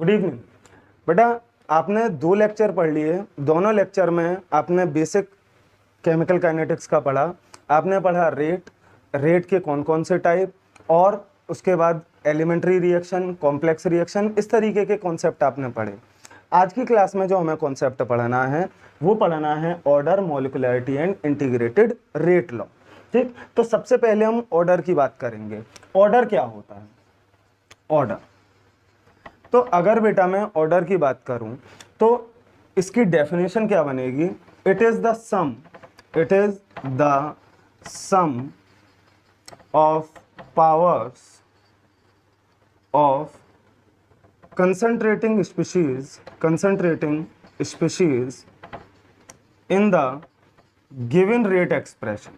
Good evening. बेटा आपने 2 lecture पढ़ लिए, दोनों लेक्चर में आपने बेसिक केमिकल काइनेटिक्स का पढ़ा, आपने पढ़ा रेट के कौन कौन से टाइप, और उसके बाद एलिमेंट्री रिएक्शन, कॉम्प्लेक्स रिएक्शन, इस तरीके के कॉन्सेप्ट आपने पढ़े। आज की क्लास में जो हमें कॉन्सेप्ट पढ़ाना है वो पढ़ाना है order, molecularity and integrated rate law. ठीक, तो सबसे पहले हम ऑर्डर की बात करेंगे। ऑर्डर क्या होता है? ऑर्डर, तो अगर बेटा मैं ऑर्डर की बात करूं तो इसकी डेफिनेशन क्या बनेगी? It is the sum of powers of concentrating species in the given rate expression,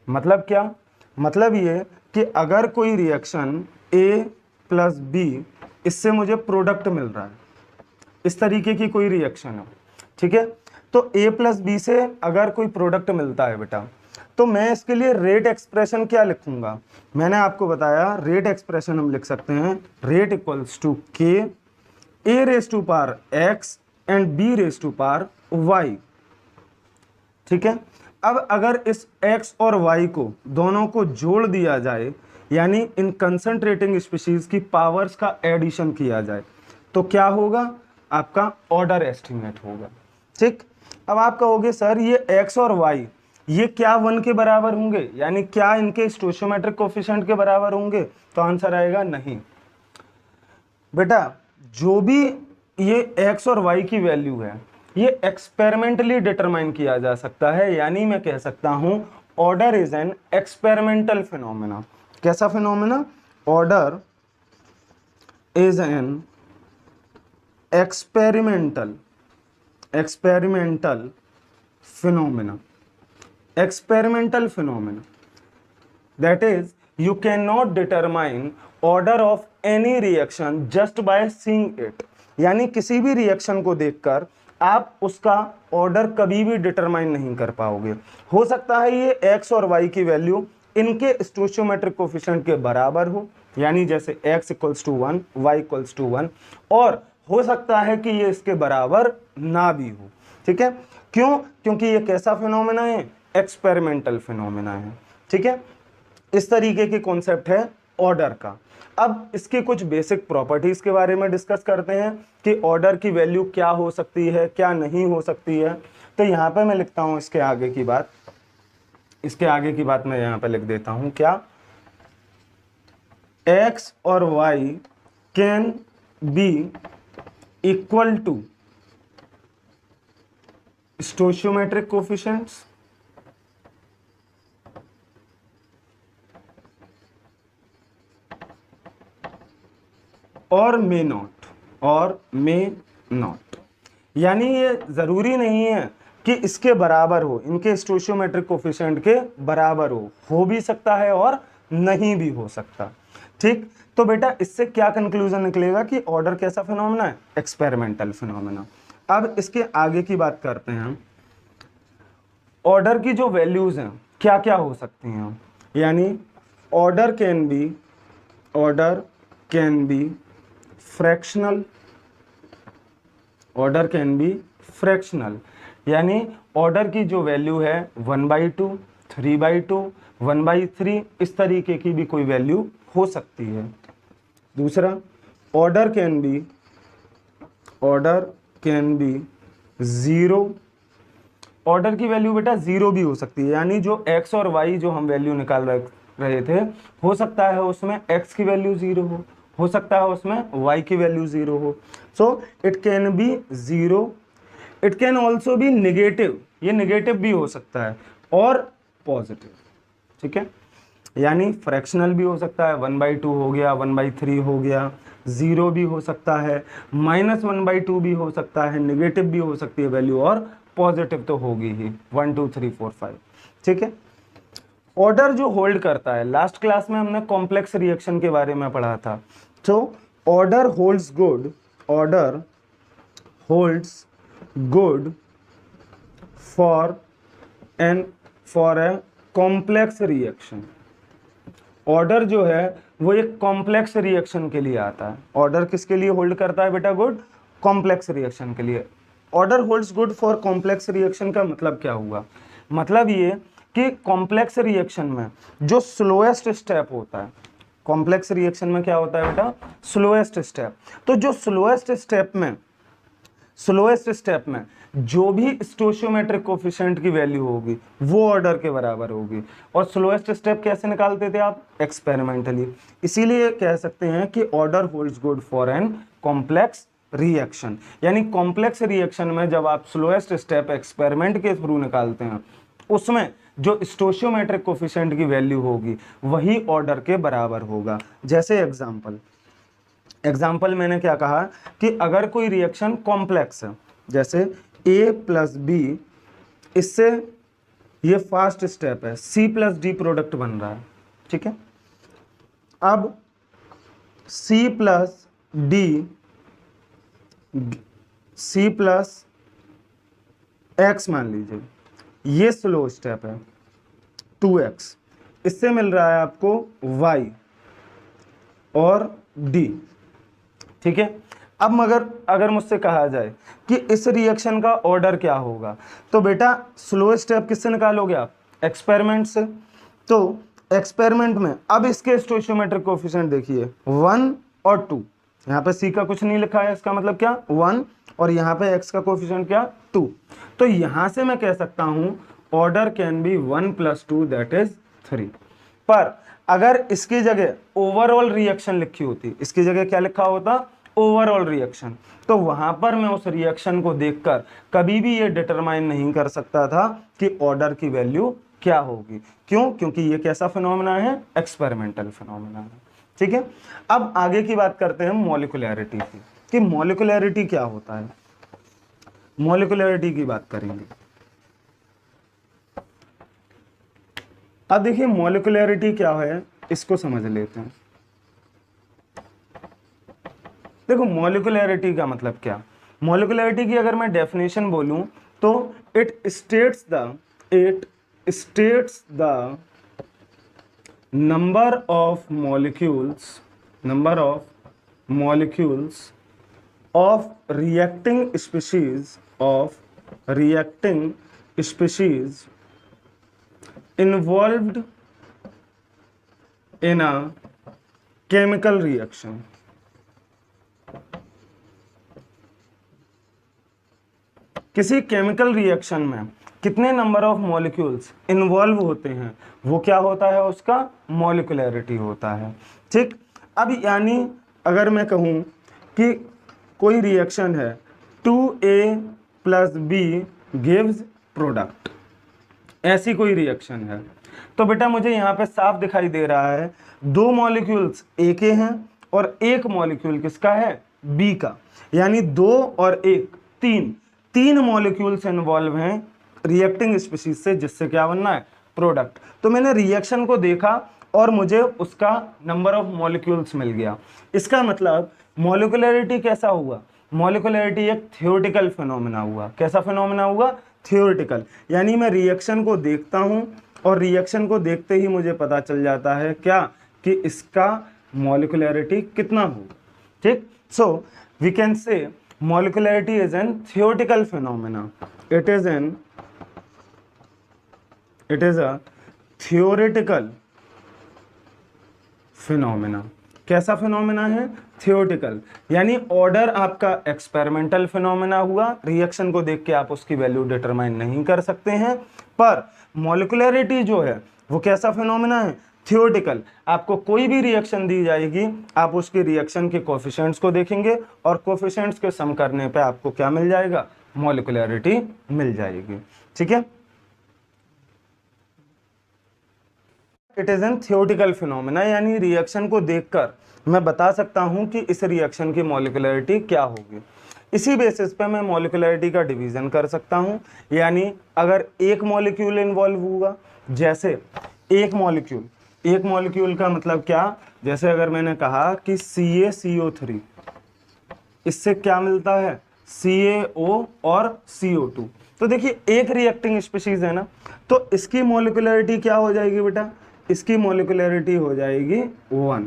मतलब क्या? मतलब ये कि अगर कोई रिएक्शन A प्लस B, इससे मुझे प्रोडक्ट मिल रहा है, इस तरीके की कोई रिएक्शन है, ठीक है, तो A प्लस बी से अगर कोई प्रोडक्ट मिलता है बेटा, तो मैं इसके लिए रेट एक्सप्रेशन क्या लिखूंगा? मैंने आपको बताया रेट एक्सप्रेशन हम लिख सकते हैं rate equals to k a raise to power x and B raise to power y. ठीक है, अब अगर इस x और y को दोनों को जोड़ दिया जाए, यानी इन कंसंट्रेटिंग स्पीशीज की पावर्स का एडिशन किया जाए, तो क्या होगा? आपका ऑर्डर एस्टिमेट होगा। ठीक, अब आप कहोगे सर ये x और y ये क्या 1 के बराबर होंगे, यानी क्या इनके स्टोइचियोमेट्रिक कोफिशिएंट के बराबर होंगे? तो आंसर आएगा नहीं। बेटा जो भी ये x और y की वैल्यू है ये एक्सपेरिमेंटली डिटरमाइन किया जा सकता है, यानी मैं कह सकता हूं order is an experimental phenomena. कैसा phenomena? Order is an experimental phenomena that is you cannot determine order of any reaction just by seeing it, यानी किसी भी रिएक्शन को देखकर आप उसका ऑर्डर कभी भी डिटरमाइन नहीं कर पाओगे। हो सकता है ये x और y की वैल्यू इनके स्टोइचियोमेट्रिक कोफिशिएंट के बराबर हो, यानी जैसे x equals to 1, y equals to 1, और हो सकता है कि ये इसके बराबर ना भी हो। ठीक है, क्यों? क्योंकि ये कैसा फिनोमेना है? एक्सपेरिमेंटल फिनोमेना है। ठीक है, इस तरीके की कॉन्सेप्ट है ऑर्डर का। अब इसकी कुछ बेसिक प्रॉपर्टीज के बारे में डिस्कस करते हैं कि ऑर्डर की वैल्यू क्या हो सकती है, क्या नहीं हो सकती है। तो यहाँ पे मैं लिखता हूं इसके आगे की बात मैं यहाँ पे लिख देता हूं, क्या? x और y can be equal to stoichiometric coefficients और मे नॉट, यानी ये जरूरी नहीं है कि इसके बराबर हो, इनके स्टोइचियोमेट्रिक कोफिशिएंट के बराबर हो भी सकता है और नहीं भी हो सकता। ठीक, तो बेटा इससे क्या कंक्लूजन निकलेगा कि ऑर्डर कैसा फिनोमेना है? Experimental phenomena. अब इसके आगे की बात करते हैं, ऑर्डर की जो वैल्यूज हैं क्या क्या हो सकती हैं, यानी ऑर्डर कैन बी फ्रैक्शनल, यानी ऑर्डर की जो वैल्यू है 1/2, 3/2, 1/3, इस तरीके की भी कोई वैल्यू हो सकती है। दूसरा, ऑर्डर कैन बी 0, ऑर्डर की वैल्यू बेटा 0 भी हो सकती है, यानी जो x और y जो हम वैल्यू निकाल रहे थे, हो सकता है उसमें x की वैल्यू 0 हो सकता है उसमें y की वैल्यू 0 हो। So it can be 0, it can also be negative, ये निगेटिव भी हो सकता है, और पॉजिटिव। ठीक है, यानी फ्रैक्शनल भी हो सकता है, 1/2 हो गया, 1/3 हो गया, 0 भी हो सकता है, -1/2 भी हो सकता है, निगेटिव भी हो सकती है वैल्यू, और पॉजिटिव तो होगी ही, 1 2 3 4 5। ठीक है, ऑर्डर जो होल्ड करता है, लास्ट क्लास में हमने कॉम्प्लेक्स रिएक्शन के बारे में पढ़ा था, तो order holds good for a complex reaction. Order जो है वो एक कॉम्प्लेक्स रिएक्शन के लिए आता है। ऑर्डर किसके लिए होल्ड करता है बेटा? गुड, कॉम्प्लेक्स रिएक्शन के लिए। Order holds good for complex reaction का मतलब क्या हुआ? मतलब ये कि कॉम्प्लेक्स रिएक्शन में जो स्लोएस्ट स्टेप होता है, कॉम्प्लेक्स रिएक्शन में क्या होता है बेटा? Slowest step. तो जो स्लोएस्ट स्टेप में जो भी स्टोइचियोमेट्रिक कोफिशिएंट की वैल्यू होगी वो ऑर्डर के बराबर होगी। और स्लोएस्ट स्टेप कैसे निकालते थे आप? एक्सपेरिमेंटली। इसीलिए कह सकते हैं कि order holds good for an complex reaction. यानी कॉम्प्लेक्स रिएक्शन में जब आप स्लोएस्ट स्टेप एक्सपेरिमेंट के थ्रू निकालते हैं, उसमें जो स्टोइचियोमेट्रिक कोफिशिएंट की वैल्यू होगी वही ऑर्डर के बराबर होगा। जैसे एग्जाम्पल मैंने क्या कहा कि अगर कोई रिएक्शन कॉम्प्लेक्स है, जैसे A प्लस बी, इससे ये फर्स्ट स्टेप है, C प्लस डी प्रोडक्ट बन रहा है, ठीक है। अब C प्लस एक्स मान लीजिए, ये स्लो स्टेप है 2x, इससे मिल रहा है आपको y और d, ठीक है। अब मगर अगर मुझसे कहा जाए कि इस रिएक्शन का ऑर्डर क्या होगा, तो बेटा स्लो स्टेप किससे निकालोगे आप? एक्सपेरिमेंट से। तो एक्सपेरिमेंट में अब इसके स्टोइचियोमेट्रिक कोफिशिएंट देखिए 1 और 2, यहाँ पे C का कुछ नहीं लिखा है, इसका मतलब क्या? 1, और यहाँ पे x का कोफिशिएंट क्या? 2। तो यहाँ से मैं कह सकता हूँ order can be 1 + 2 that is 3। पर अगर इसकी जगह ओवरऑल रिएक्शन लिखी होती, इसकी जगह क्या लिखा होता? ओवरऑल रिएक्शन, तो वहां पर मैं उस रिएक्शन को देखकर कभी भी ये डिटरमाइन नहीं कर सकता था कि ऑर्डर की वैल्यू क्या होगी। क्यों? क्योंकि ये कैसा फिनोमेना है? एक्सपेरिमेंटल फिनोमेना है, ठीक है। अब आगे की बात करते हैं मॉलिक्यूलैरिटी की, कि मॉलिक्यूलैरिटी क्या होता है। मॉलिक्यूलैरिटी की बात करेंगे। अब देखिए मॉलिक्यूलैरिटी क्या है, इसको समझ लेते हैं। देखो मॉलिक्यूलैरिटी का मतलब क्या? मॉलिक्यूलैरिटी की अगर मैं डेफिनेशन बोलूं तो it states the number of molecules of reacting species involved in a chemical reaction. किसी केमिकल रिएक्शन में कितने नंबर ऑफ मॉलिक्यूल्स इन्वॉल्व होते हैं वो क्या होता है? उसका मॉलिक्यूलैरिटी होता है, ठीक। अब यानी अगर मैं कहूँ कि कोई रिएक्शन है 2A + B गिव्स प्रोडक्ट, ऐसी कोई रिएक्शन है, तो बेटा मुझे यहाँ पे साफ दिखाई दे रहा है 2 मॉलिक्यूल्स A के हैं और 1 मॉलिक्यूल किसका है? B का। यानी 2 और 1 तीन मॉलिक्यूल्स इन्वॉल्व हैं रिएक्टिंग स्पीशीज से, जिससे क्या बनना है? प्रोडक्ट। तो मैंने रिएक्शन को देखा और मुझे उसका नंबर ऑफ मॉलिक्यूल्स मिल गया। इसका मतलब मॉलिक्यूलैरिटी कैसा हुआ? मॉलिक्यूलैरिटी एक थ्योरेटिकल फिनोमेना हुआ। कैसा फिनोमेना हुआ? थ्योरेटिकल। यानी मैं रिएक्शन को देखता हूं और रिएक्शन को देखते ही मुझे पता चल जाता है क्या? कि इसका मॉलिक्यूलैरिटी कितना हो, ठीक। So we can say molecularity is an theoretical phenomena. It is a theoretical phenomena. कैसा फिनोमेना है? थियोरेटिकल। यानी ऑर्डर आपका एक्सपेरिमेंटल फिनोमेना हुआ, रिएक्शन को देख के आप उसकी वैल्यू डिटरमाइन नहीं कर सकते हैं। पर मॉलिक्यूलैरिटी जो है वो कैसा फिनोमेना है? थियोरेटिकल। आपको कोई भी रिएक्शन दी जाएगी, आप उसकी रिएक्शन के कोफिशिएंट्स को देखेंगे और कोफिशिएंट्स के सम करने पे आपको क्या मिल जाएगा? मॉलिक्यूलैरिटी मिल जाएगी, ठीक है। It is an theoretical phenomena, यानी रिएक्शन को देखकर मैं बता सकता हूं कि इस रिएक्शन की मॉलिक्यूलैरिटी क्या होगी। इसी बेसिस पे मैं मॉलिक्यूलैरिटी का डिवीजन कर सकता हूं। यानी अगर एक मॉलिक्यूल इन्वॉल्व हुआ, जैसे एक मॉलिक्यूल का मतलब क्या? जैसे अगर मैंने कहा कि CaCO3, इससे क्या मिलता है? CaO और CO2। तो देखिए एक रिएक्टिंग स्पीशीज है ना, तो इसकी मॉलिक्यूलरिटी क्या हो जाएगी बेटा, इसकी मॉलिक्यूलरिटी हो जाएगी 1।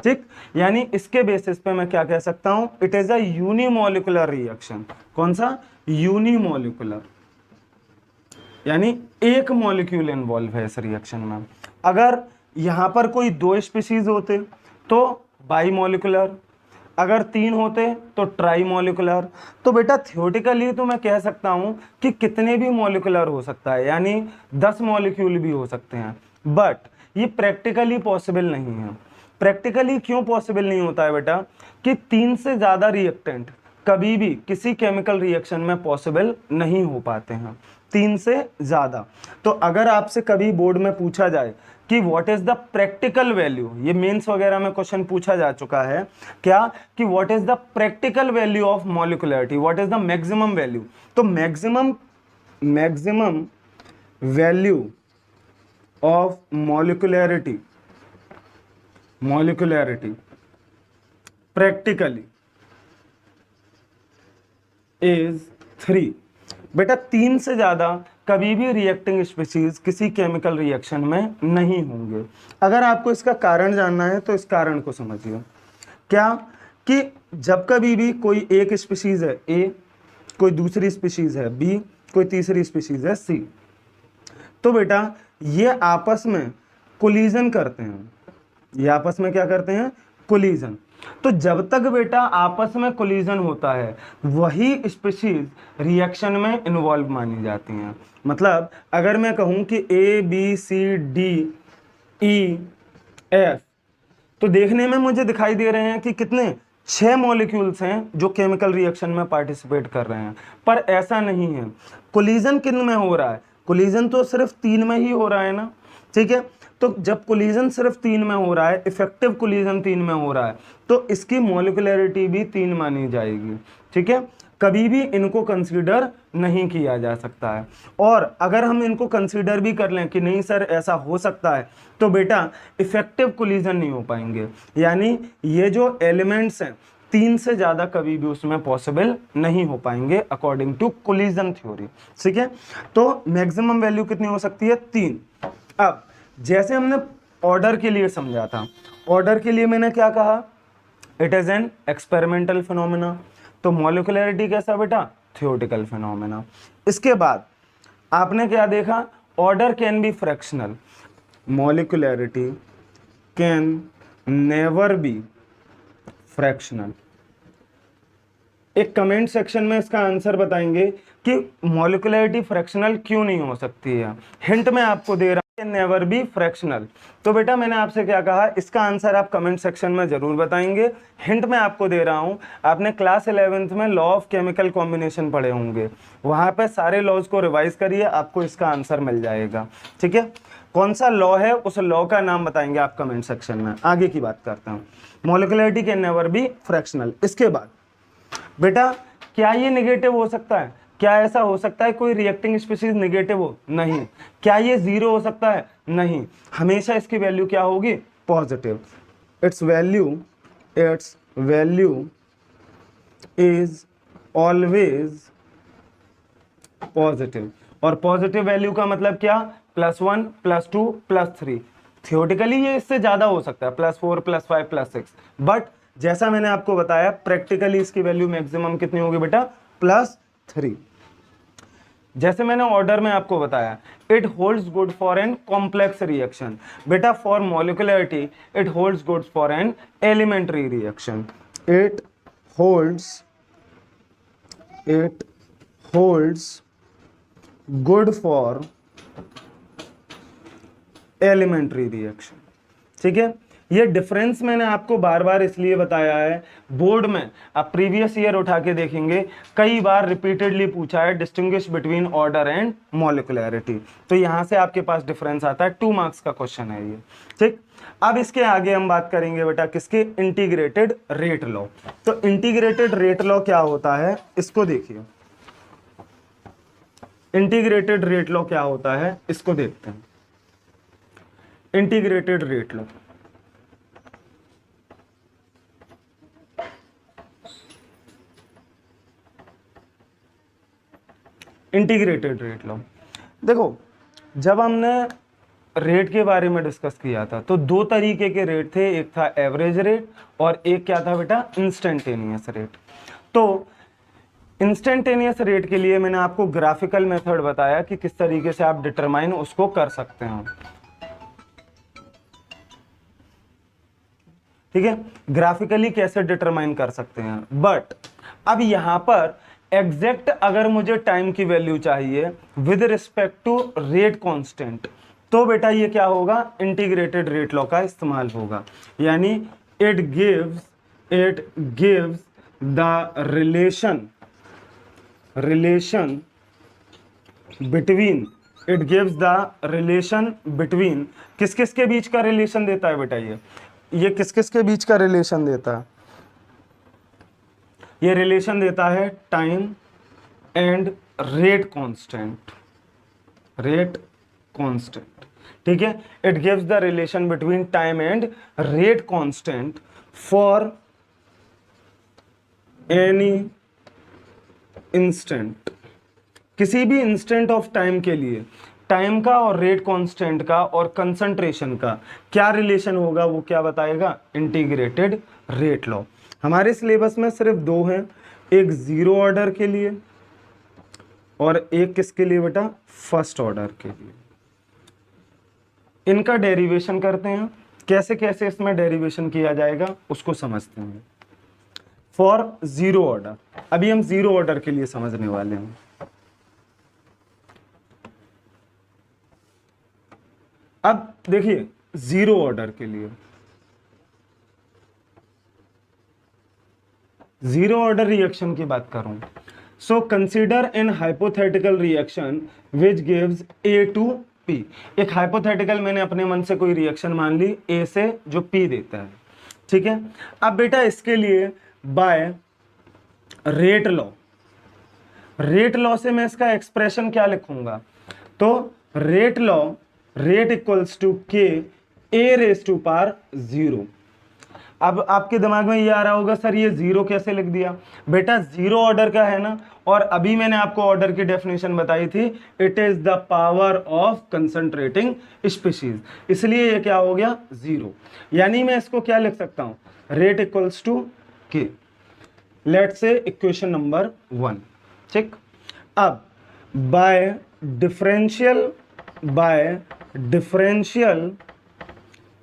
ठीक, यानी इसके बेसिस पे मैं क्या कह सकता हूं, it is a unimolecular reaction. कौन सा, यूनिमोलिकुलर, यानी एक मॉलिक्यूल इन्वॉल्व है इस रिएक्शन में। अगर यहां पर कोई 2 स्पीशीज होते तो बाईमोलिकुलर, अगर 3 होते तो ट्राईमोलिकुलर। तो बेटा थियोरेटिकली तो मैं कह सकता हूं कि कितने भी मॉलिक्यूलर हो सकता है, यानी 10 मॉलिक्यूल भी हो सकते हैं, बट ये प्रैक्टिकली पॉसिबल नहीं है। प्रैक्टिकली क्यों पॉसिबल नहीं होता है बेटा, कि 3 से ज्यादा रिएक्टेंट कभी भी किसी केमिकल रिएक्शन में पॉसिबल नहीं हो पाते हैं, 3 से ज्यादा। तो अगर आपसे कभी बोर्ड में पूछा जाए कि what is the practical value, ये मेंस वगैरह में क्वेश्चन पूछा जा चुका है क्या, कि what is the practical value of molecularity, what is the maximum value, तो maximum value of molecularity practically is 3। बेटा 3 से ज्यादा कभी भी रिएक्टिंग स्पीशीज किसी केमिकल रिएक्शन में नहीं होंगे। अगर आपको इसका कारण जानना है तो इस कारण को समझिए, क्या, कि जब कभी भी कोई एक स्पीशीज है ए, कोई दूसरी स्पीशीज है बी, कोई तीसरी स्पीशीज है सी, तो बेटा ये आपस में कोलिजन करते हैं, ये आपस में क्या करते हैं, कोलिजन। तो जब तक बेटा आपस में कोलिजन होता है वही स्पीशीज रिएक्शन में इन्वॉल्व मानी जाती हैं। मतलब अगर मैं कहूं कि A B C D E F, तो देखने में मुझे दिखाई दे रहे हैं कि कितने 6 मॉलिक्यूल्स हैं जो केमिकल रिएक्शन में पार्टिसिपेट कर रहे हैं, पर ऐसा नहीं है। कोलिजन किन में हो रहा है, कोलिजन तो सिर्फ 3 में ही हो रहा है ना, ठीक है। तो जब कोलिजन सिर्फ 3 में हो रहा है, इफेक्टिव कोलिजन 3 में हो रहा है, तो इसकी मॉलिक्यूलरिटी भी 3 मानी जाएगी, ठीक है। कभी भी इनको कंसीडर नहीं किया जा सकता है। और अगर हम इनको कंसीडर भी कर लें कि नहीं सर ऐसा हो सकता है, तो बेटा इफेक्टिव कोलिजन नहीं हो पाएंगे, यानी ये जो एलिमेंट्स हैं 3 से ज्यादा कभी भी उसमें पॉसिबल नहीं हो पाएंगे अकॉर्डिंग टू कोलिजन थ्योरी, ठीक है। तो मैक्सिमम वैल्यू कितनी हो सकती है, 3। अब जैसे हमने ऑर्डर के लिए समझा था, ऑर्डर के लिए मैंने क्या कहा, it is an experimental phenomena. तो मॉलिक्यूलरिटी कैसा बेटा, थ्योरेटिकल फिनोमेना। इसके बाद आपने क्या देखा, order can be fractional, molecularity can never be fractional. एक कमेंट सेक्शन में इसका आंसर बताएंगे कि मॉलिक्यूलरिटी फ्रैक्शनल क्यों नहीं हो सकती है। हिंट में आपको दे रहा हूं, नेवर बी फ्रैक्शनल। तो बेटा मैंने आपसे क्या कहा, इसका आंसर आप कमेंट सेक्शन में जरूर बताएंगे। हिंट में आपको दे रहा हूं, आपने क्लास 11th में लॉ ऑफ केमिकल कॉम्बिनेशन पढ़े होंगे, वहां पे सारे लॉज को रिवाइज करिए, आपको इसका आंसर मिल जाएगा, ठीक है। कौन सा लॉ है, उस लॉ का नाम बताएंगे आप कमेंट सेक्शन में। आगे की बात करता हूं, molecularity can never be fractional. इसके बाद बेटा क्या ये नेगेटिव हो सकता है, क्या ऐसा हो सकता है कोई रिएक्टिंग स्पीशीज नेगेटिव हो, नहीं। क्या ये 0 हो सकता है, नहीं। हमेशा इसकी वैल्यू क्या होगी, positive. It's value is always positive. और पॉजिटिव वैल्यू का मतलब क्या, +1 +2 +3। थियोरेटिकली ये इससे ज्यादा हो सकता है, +4 +5 +6, बट जैसा मैंने आपको बताया प्रैक्टिकली इसकी वैल्यू मैक्सिमम कितनी होगी बेटा, +3। जैसे मैंने ऑर्डर में आपको बताया, it holds good for an complex reaction. बेटा for molecularity it holds good for an elementary reaction. It holds good for elementary reaction, ठीक है। ये डिफरेंस मैंने आपको बार बार इसलिए बताया है, बोर्ड में आप प्रीवियस ईयर उठा के देखेंगे, कई बार रिपीटेडली पूछा है distinguish between order and molecularity. तो यहां से आपके पास डिफरेंस आता है, 2 मार्क्स का क्वेश्चन है ये, ठीक। अब इसके आगे हम बात करेंगे बेटा किसके, इंटीग्रेटेड रेट लॉ। तो इंटीग्रेटेड रेट लॉ क्या होता है, इसको देखिए। इंटीग्रेटेड रेट लॉ क्या होता है, इसको देखते हैं। Integrated rate law, integrated rate law. देखो जब हमने रेट के बारे में डिस्कस किया था तो दो तरीके के रेट थे, एक था एवरेज रेट और एक क्या था बेटा, इंस्टेंटेनियस रेट। तो इंस्टेंटेनियस रेट के लिए मैंने आपको ग्राफिकल मेथड बताया कि किस तरीके से आप डिटरमाइन उसको कर सकते हैं, ठीक है, ग्राफिकली कैसे डिटरमाइन कर सकते हैं। बट अब यहां पर एग्जैक्ट अगर मुझे टाइम की वैल्यू चाहिए with respect to rate constant, तो बेटा ये क्या होगा, इंटीग्रेटेड रेट लॉ का इस्तेमाल होगा। यानी it gives the relation between किस किस के बीच का रिलेशन देता है बेटा, ये किस किस के बीच का रिलेशन देता है, ये रिलेशन देता है टाइम एंड रेट कांस्टेंट, ठीक है। It gives the relation between time and rate constant for any instant, किसी भी इंस्टेंट ऑफ टाइम के लिए टाइम का और रेट कांस्टेंट का और कंसंट्रेशन का क्या रिलेशन होगा, वो क्या बताएगा, इंटीग्रेटेड रेट लॉ। हमारे सिलेबस में सिर्फ दो हैं, एक जीरो ऑर्डर के लिए और एक किसके लिए बेटा, फर्स्ट ऑर्डर के लिए। इनका डेरिवेशन करते हैं, कैसे कैसे इसमें डेरिवेशन किया जाएगा उसको समझते हैं। फॉर जीरो ऑर्डर, अभी हम जीरो ऑर्डर के लिए समझने वाले हैं। अब देखिए जीरो ऑर्डर के लिए, जीरो ऑर्डर रिएक्शन की बात करूं, so consider an hypothetical reaction which gives A to P. एक हाइपोथेटिकल मैंने अपने मन से कोई रिएक्शन मान ली ए से जो पी देता है, ठीक है। अब बेटा इसके लिए बाय रेट लॉ से मैं इसका एक्सप्रेशन क्या लिखूंगा, तो rate equals to k A raise to power 0। अब आपके दिमाग में ये आ रहा होगा सर ये जीरो कैसे लिख दिया, बेटा जीरो ऑर्डर का है ना, और अभी मैंने आपको ऑर्डर की डेफिनेशन बताई थी, it is the power of concentrating species, इसलिए ये क्या हो गया, जीरो। यानी मैं इसको क्या लिख सकता हूं, रेट इक्वल्स टू के, लेट्स से इक्वेशन नंबर 1, ठीक। अब बाय डिफरेंशियल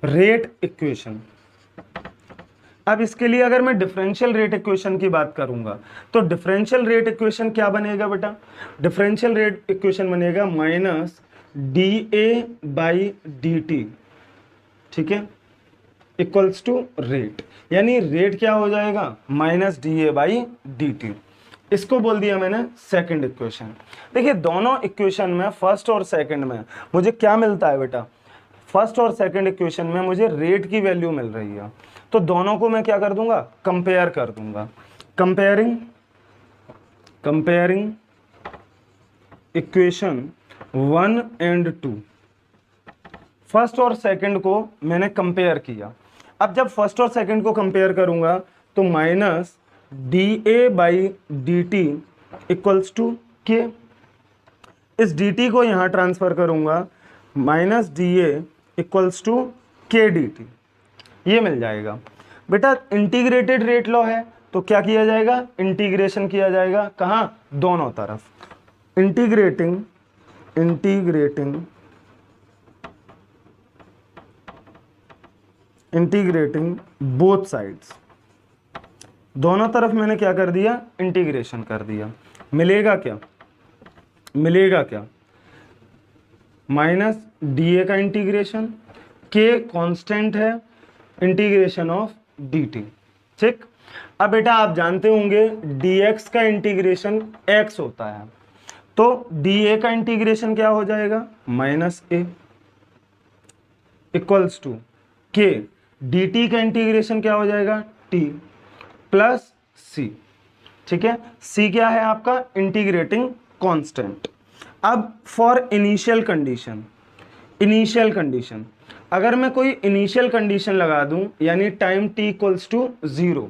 रेट इक्वेशन, अब इसके लिए अगर मैं डिफरेंशियल रेट इक्वेशन की बात करूंगा तो डिफरेंशियल रेट इक्वेशन क्या बनेगा बेटा, डिफरेंशियल रेट इक्वेशन बनेगा minus D A by D T, ठीक है, इक्वल्स टू रेट। यानी रेट क्या हो जाएगा, minus D A by D T. इसको बोल दिया मैंने सेकंड इक्वेशन। देखिए दोनों इक्वेशन में फर्स्ट और सेकंड में मुझे क्या मिलता है बेटा, फर्स्ट और सेकंड इक्वेशन में मुझे रेट की वैल्यू मिल रही है, तो दोनों को मैं क्या कर दूंगा, कंपेयर कर दूंगा। कंपेयरिंग इक्वेशन 1 एंड 2, फर्स्ट और सेकंड को मैंने कंपेयर किया। अब जब फर्स्ट और सेकंड को कंपेयर करूंगा तो minus D A by D T equals to K, इस डी टी को यहां ट्रांसफर करूंगा, minus D A equals to K D T, ये मिल जाएगा। बेटा इंटीग्रेटेड रेट लॉ है तो क्या किया जाएगा, इंटीग्रेशन किया जाएगा, कहाँ, दोनों तरफ, इंटीग्रेटिंग बोथ साइड्स, दोनों तरफ मैंने क्या कर दिया, इंटीग्रेशन कर दिया। मिलेगा क्या, माइनस डी ए का इंटीग्रेशन, के कांस्टेंट है, इंटीग्रेशन ऑफ डी टी, ठीक। अब बेटा आप जानते होंगे dx का इंटीग्रेशन x होता है, तो dA का इंटीग्रेशन क्या हो जाएगा, माइनस ए इक्वल्स टू के, dt का इंटीग्रेशन क्या हो जाएगा, t प्लस c, ठीक है। c क्या है आपका, इंटीग्रेटिंग कांस्टेंट। अब फॉर इनिशियल कंडीशन अगर मैं कोई इनिशियल कंडीशन लगा दूं, यानी टाइम t इक्वल्स टू 0,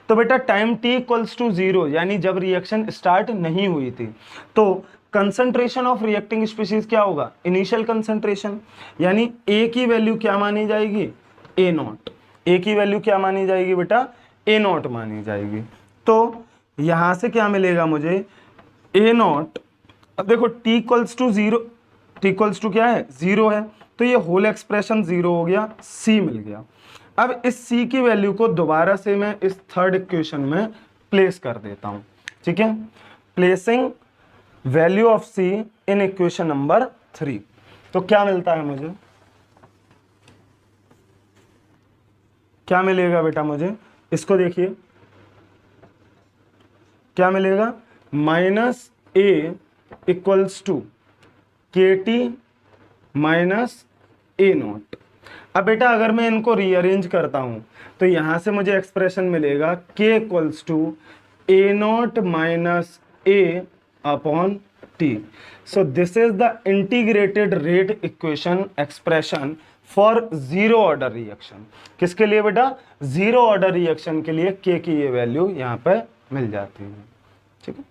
तो बेटा टाइम t इक्वल्स टू 0 यानी जब रिएक्शन स्टार्ट नहीं हुई थी, तो कंसंट्रेशन ऑफ रिएक्टिंग स्पीशीज क्या होगा, इनिशियल कंसंट्रेशन, यानी ए की वैल्यू क्या मानी जाएगी, ए नॉट। ए की वैल्यू क्या मानी जाएगी बेटा, ए नॉट मानी जाएगी। तो यहां से क्या मिलेगा मुझे, ए नॉट। अब देखो T equals to zero, T equals to क्या है, जीरो है, तो ये होल एक्सप्रेशन जीरो हो गया, सी मिल गया। अब इस सी की वैल्यू को दोबारा से मैं इस थर्ड इक्वेशन में प्लेस कर देता हूं, ठीक है। Placing value of C in equation number 3, तो क्या मिलता है मुझे, क्या मिलेगा बेटा मुझे, इसको देखिए क्या मिलेगा, माइनस ए इक्वल्स टू के टी माइनस ए नॉट। अब बेटा अगर मैं इनको रीअरेंज करता हूं तो यहां से मुझे एक्सप्रेशन मिलेगा K equals to A naught minus A upon T. So this is the integrated rate equation expression for zero order reaction. किसके लिए बेटा, जीरो ऑर्डर रिएक्शन के लिए के की ये वैल्यू यहां पे मिल जाती है, ठीक है।